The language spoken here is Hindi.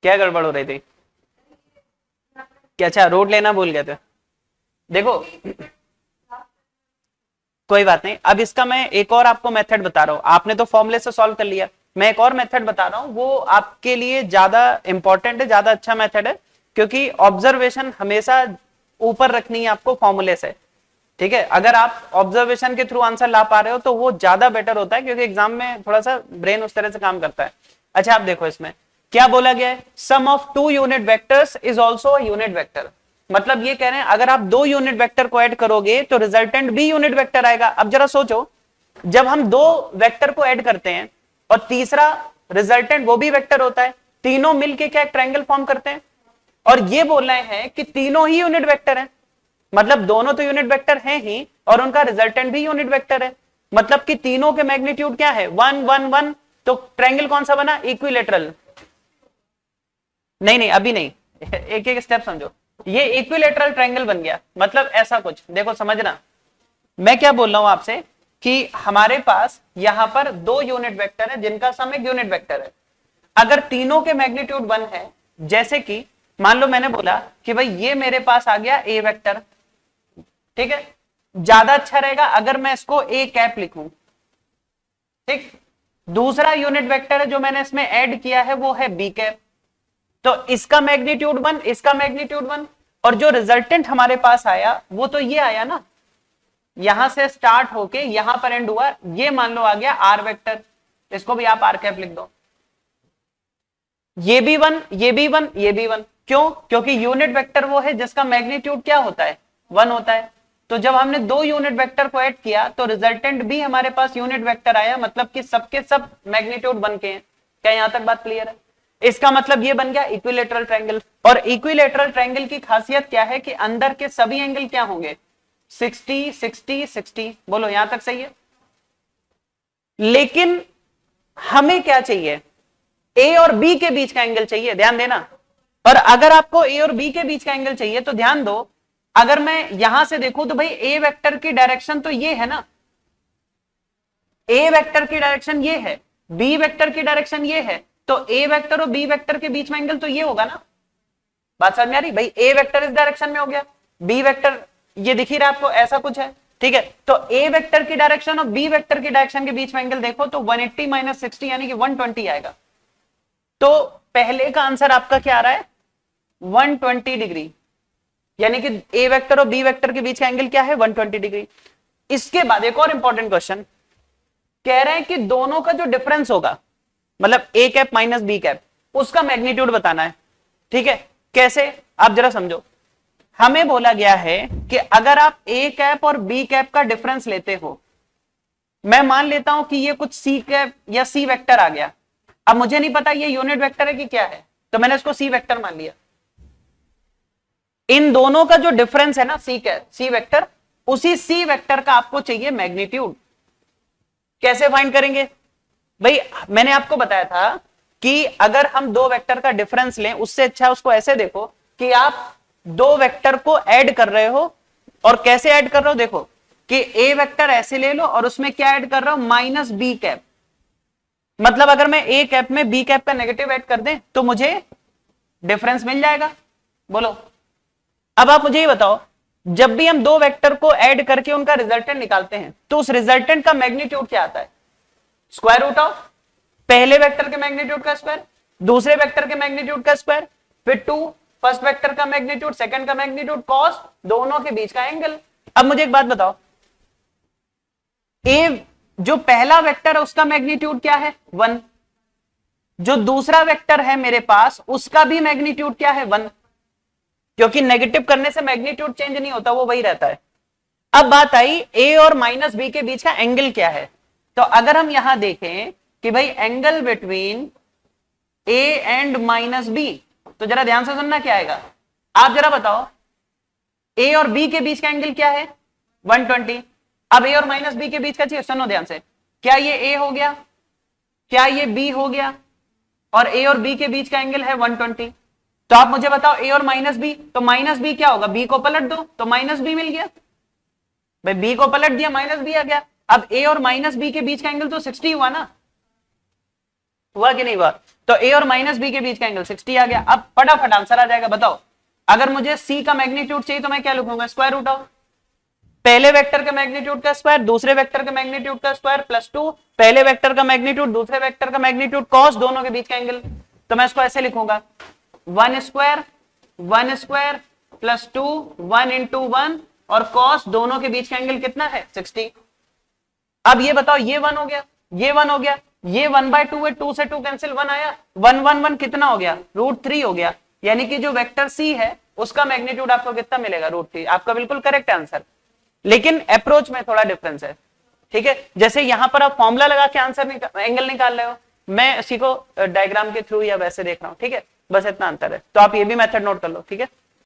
क्या गड़बड़ हो रही थी? क्या अच्छा रोड लेना भूल गए थे? देखो कोई बात नहीं, अब इसका मैं एक और आपको मेथड बता रहा हूं। आपने तो फॉर्मूले से सॉल्व कर लिया, मैं एक और मेथड बता रहा हूं, वो आपके लिए ज्यादा इंपॉर्टेंट है, ज्यादा अच्छा मेथड है, क्योंकि ऑब्जर्वेशन हमेशा ऊपर रखनी है आपको फॉर्मूले से। ठीक है, अगर आप ऑब्जर्वेशन के थ्रू आंसर ला पा रहे हो तो वो ज्यादा बेटर होता है, क्योंकि एग्जाम में थोड़ा सा ब्रेन उस तरह से काम करता है। अच्छा आप देखो इसमें क्या बोला गया है, sum of two unit vectors is also a unit vector. मतलब ये कह रहे हैं अगर आप दो यूनिट वेक्टर को ऐड करोगे तो रिजल्टेंट भी यूनिट वेक्टर आएगा। अब जरा सोचो, जब हम दो वेक्टर को ऐड करते हैं और तीसरा रिजल्टेंट वो भी वेक्टर होता है, तीनों मिलके क्या एक ट्रायंगल फॉर्म करते हैं, और ये बोल रहे हैं कि तीनों ही यूनिट वेक्टर हैं। मतलब दोनों तो यूनिट वेक्टर हैं ही और उनका रिजल्टेंट भी यूनिट वेक्टर है। मतलब कि तीनों के मैग्नीट्यूड क्या है, 1 1 1। तो ट्रायंगल कौन सा बना, इक्विलेटरल। नहीं नहीं अभी नहीं, एक एक स्टेप समझो, ये इक्विलेटरल ट्रायंगल बन गया। मतलब ऐसा कुछ देखो, समझना मैं क्या बोल रहा हूं आपसे, कि हमारे पास यहां पर दो यूनिट वेक्टर है जिनका सम एक यूनिट वेक्टर है। अगर तीनों के मैग्नीट्यूड 1 है, जैसे कि मान लो मैंने बोला कि भाई ये मेरे पास आ गया ए वेक्टर, ठीक है, ज्यादा अच्छा रहेगा अगर मैं इसको ए कैप लिखूं। ठीक, दूसरा यूनिट वेक्टर है जो मैंने इसमें ऐड किया है वो है बी कैप। तो इसका मैग्नीट्यूड 1, इसका मैग्नीट्यूड 1, और जो रिजल्टेंट हमारे पास आया वो तो ये आया ना, यहां से स्टार्ट होके यहां पर एंड हुआ, ये मान लो आ गया आर वेक्टर। इसको भी आप आर कैप लिख दो। ये भी 1, ये भी 1, ये भी 1। क्यों? क्योंकि यूनिट वेक्टर वो है जिसका मैग्नीट्यूड क्या होता है, 1 होता है। तो जब हमने दो यूनिट वेक्टर को ऐड किया तो रिजल्टेंट भी हमारे पास यूनिट वेक्टर आया, मतलब कि सबके सब मैग्नीट्यूड 1 के हैं। क्या यहां तक बात क्लियर है? इसका मतलब ये बन गया इक्विलेटरल ट्रायंगल। और इक्विलेटरल ट्रायंगल की खासियत क्या है कि अंदर के सभी एंगल क्या होंगे, 60 60 60। बोलो यहां तक सही है? लेकिन हमें क्या चाहिए, ए और बी के बीच का एंगल चाहिए, ध्यान देना। और अगर आपको ए और बी के बीच का एंगल चाहिए तो ध्यान दो, अगर मैं यहां से देखूं तो भाई ए वेक्टर की डायरेक्शन तो ये है ना, ए वेक्टर की डायरेक्शन ये है, बी वेक्टर की डायरेक्शन ये है, तो ए वेक्टर और बी वेक्टर के बीच में एंगल तो ये होगा ना। बात समझ में आ रही? भाई ए वेक्टर इस डायरेक्शन में हो गया, बी वेक्टर ये दिख ही रहा है आपको, ऐसा कुछ है। ठीक है, तो ए वेक्टर की डायरेक्शन और बी वेक्टर की डायरेक्शन के बीच में एंगल देखो तो 180 माइनस 60 यानी कि 120 आएगा। तो पहले का आंसर आपका क्या आ रहा है, 120 डिग्री, यानी कि ए वेक्टर और बी वेक्टर के बीच का एंगल क्या है, 120 डिग्री। इसके बाद एक और इंपॉर्टेंट क्वेश्चन कह रहे हैं कि दोनों का जो डिफरेंस होगा, मतलब A cap minus B cap, उसका मैग्नीट्यूड बताना है। ठीक है, कैसे आप जरा समझो। हमें बोला गया है कि अगर आप ए कैप और बी कैप का डिफरेंस लेते हो, मैं मान लेता हूं कि ये कुछ सी कैप या सी वेक्टर आ गया। अब मुझे नहीं पता ये यूनिट वेक्टर है कि क्या है, तो मैंने इसको सी वेक्टर मान लिया। इन दोनों का जो डिफरेंस है ना सी वेक्टर, उसी सी वेक्टर का आपको चाहिए मैग्नीट्यूड। कैसे फाइंड करेंगे भाई? मैंने आपको बताया था कि अगर हम दो वेक्टर का डिफरेंस लें, उससे अच्छा उसको ऐसे देखो कि आप दो वेक्टर को ऐड कर रहे हो, और कैसे ऐड कर रहे हो देखो, कि ए वेक्टर ऐसे ले लो और उसमें क्या ऐड कर रहा हूं, माइनस बी कैप। मतलब अगर मैं ए कैप में बी कैप का नेगेटिव ऐड कर दें तो मुझे डिफरेंस मिल जाएगा। बोलो अब आप मुझे ये बताओ, जब भी हम दो वेक्टर को ऐड करके उनका रिजल्टेंट निकालते हैं तो उस रिजल्टेंट का मैग्नीट्यूड क्या आता है, स्क्वायर रूट ऑफ पहले वेक्टर के मैग्नीट्यूड का स्क्वायर, दूसरे वेक्टर के मैग्नीट्यूड का स्क्वायर, फिर 2 फर्स्ट वेक्टर का मैग्नीट्यूड, सेकंड का मैग्नीट्यूड, कॉस दोनों के बीच का एंगल। अब मुझे एक बात बताओ, ए जो पहला वेक्टर है उसका मैग्नीट्यूड क्या है, 1। जो दूसरा वेक्टर है मेरे पास उसका भी मैग्नीट्यूड क्या है, 1, क्योंकि नेगेटिव करने से मैग्नीट्यूड चेंज नहीं होता, वो वही रहता है। अब बात आई ए और माइनस बी के बीच का एंगल क्या है। तो अगर हम यहां देखें कि भाई angle between a and minus b, तो जरा ध्यान से सुनना क्या आएगा। आप जरा बताओ, ए और बी के बीच का एंगल क्या है, 120। अब ए और माइनस बी के बीच का चाहिए, सुनो ध्यान से, क्या ये ए हो गया, क्या ये बी हो गया, और ए और बी के बीच का एंगल है 120। तो आप मुझे बताओ ए और माइनस बी, तो माइनस बी क्या होगा, बी को पलट दो तो माइनस बी मिल गया। भाई बी को पलट दिया माइनस बी आ गया। अब ए और माइनस बी के बीच का एंगल तो 60 हुआ ना, हुआ कि नहीं हुआ? तो ए और माइनस बी के बीच का एंगल 60 आ गया। अब फटाफट आंसर आ जाएगा। बताओ, अगर मुझे सी का मैग्नीट्यूड चाहिए तो मैं क्या लिखूंगा, स्क्वायर रूट ऑफ पहले वेक्टर का मैग्नीट्यूड का स्क्वायर, दूसरे वेक्टर का मैग्नीट्यूड का स्क्वायर प्लस 2 पहले वेक्टर का मैग्नीट्यूड, दूसरे वेक्टर का मैग्नीट्यूड, कॉस दोनों के बीच का एंगल। तो मैं इसको ऐसे लिखूंगा 1 स्क्वायर प्लस 2 1 इंटू 1 और कॉस दोनों के बीच का एंगल कितना है 60। अब ये बताओ, ये 1 हो गया, ये 1 हो गया, ये 1/2 है, 2 से 2 कैंसिल, 1 आया, 1 1 1 कितना हो गया, √3 हो गया। यानी कि जो वेक्टर सी है उसका मैग्नीट्यूड आपको कितना मिलेगा, √3। आपका बिल्कुल करेक्ट आंसर, लेकिन अप्रोच में थोड़ा डिफरेंस है। ठीक है, जैसे यहां पर आप फॉर्मूला लगा के आंसर एंगल निकाल रहे हो, मैं इसी को डायग्राम के थ्रू या वैसे देख रहा हूं। ठीक है, बस इतना अंतर है। तो आप ये भी मेथड नोट कर लो। ठीक है।